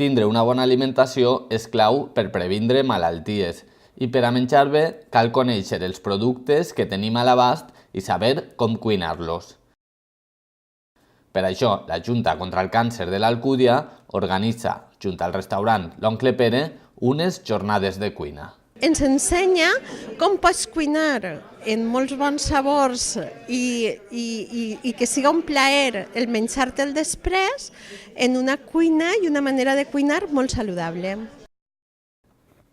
tindre una bona alimentació és clau per previndre malalties i per a menjar bé cal conèixer els productes que tenim a l'abast i saber com cuinar-los. Per això, la Junta contra el Càncer de l'Alcúdia organitza, junt al restaurant L'Oncle Pere, unes jornades de cuina. Ens ensenya com pots cuinar en molts bons sabors i que siga un plaer el menjar-te'l després en una cuina i una manera de cuinar molt saludable.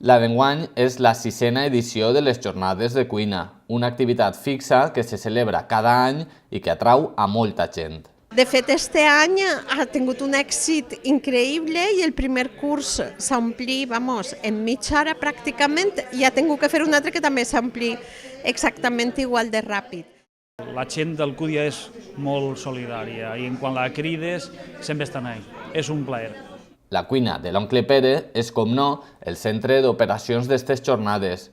La d'enguany és la 6a edició de les Jornades de Cuina, una activitat fixa que se celebra cada any i que atrau a molta gent. De fet, este any ha tingut un èxit increïble i el primer curs s'ompli, en mitja hora pràcticament, i ha tingut que fer un altre que també s'ompli exactament igual de ràpid. La gent d'Alcúdia és molt solidària i quan la crides sempre estan ahí. És un plaer. La cuina de l'Oncle Pere és, com no, el centre d'operacions d'aquestes jornades.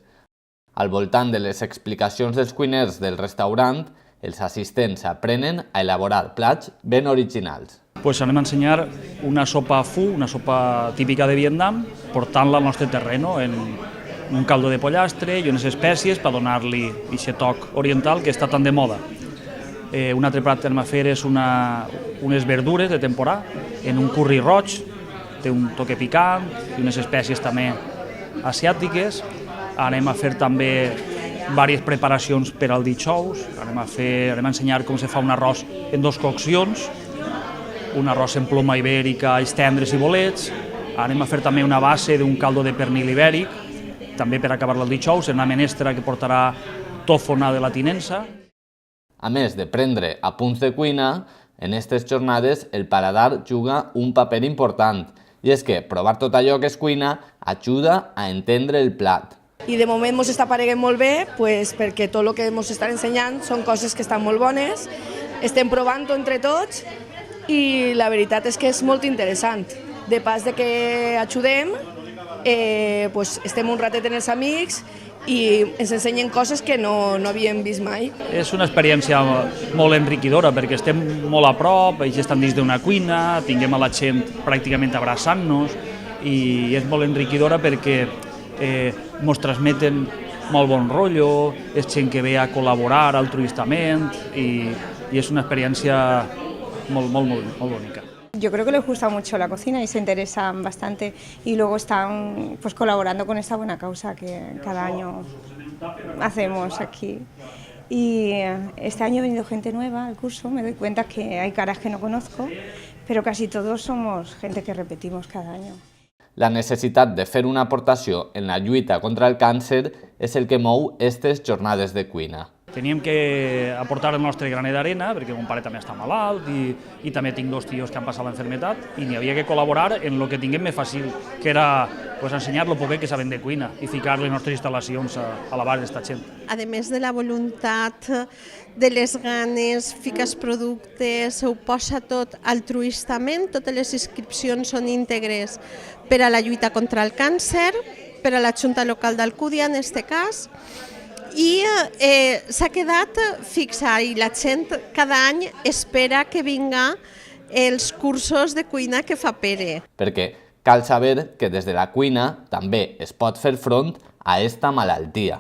Al voltant de les explicacions dels cuiners del restaurant, els assistents aprenen a elaborar plats ben originals. Anem a ensenyar una sopa fu, una sopa típica de Vietnam, portant-la al nostre terreno en un caldo de pollastre i unes espècies per donar-li aquest toc oriental que està tan de moda. Un altre plat que anem a fer és unes verdures de temporada en un curri roig, té un toque picant i unes espècies també asiàtiques. Anem a fer també diverses preparacions per al dijous. Anem a ensenyar com se fa un arròs en 2 coccions, un arròs en ploma ibèrica, alls tendres i bolets. Anem a fer també una base d'un caldo de pernil ibèric, també per acabar-la el dijous, en una menestra que portarà tòfona de la tinença. A més de prendre apunts de cuina, en aquestes jornades el paladar juga un paper important, i és que provar tot allò que es cuina ajuda a entendre el plat. I de moment ens està apareguent molt bé perquè tot el que ens estan ensenyant són coses que estan molt bones, estem provant-ho entre tots i la veritat és que és molt interessant. De pas de que ajudem, estem un ratet amb els amics i ens ensenyen coses que no havíem vist mai. És una experiència molt enriquidora perquè estem molt a prop, ells estan dins d'una cuina, tinguem a la gent pràcticament abraçant-nos i és molt enriquidora perquè ens transmeten molt bon rotllo, és gent que ve a col·laborar altruistament y es una experiencia muy bonita. Yo creo que les gusta mucho la cocina y se interesan bastante y luego están colaborando con esta buena causa que cada año hacemos aquí. Y este año ha venido gente nueva al curso, me doy cuenta que hay caras que no conozco, pero casi todos somos gente que repetimos cada año. La necessitat de fer una aportació en la lluita contra el càncer és el que mou aquestes jornades de cuina. Teníem que aportar el nostre granet d'arena, perquè mon pare també està malalt i també tinc 2 tios que han passat l'enfermetat i n'hi havia que col·laborar en el que tinguem més fàcil, que era ensenyar el poquet que saben de cuina i ficar les nostres instal·lacions a l'abast d'esta gent. A més de la voluntat, de les ganes, fiques productes, ho posa tot altruistament, totes les inscripcions són íntegres per a la lluita contra el càncer, per a la Junta Local d'Alcúdia en aquest cas, i s'ha quedat fixa i la gent cada any espera que vinga els cursos de cuina que fa Pere. Perquè cal saber que des de la cuina també es pot fer front a esta malaltia.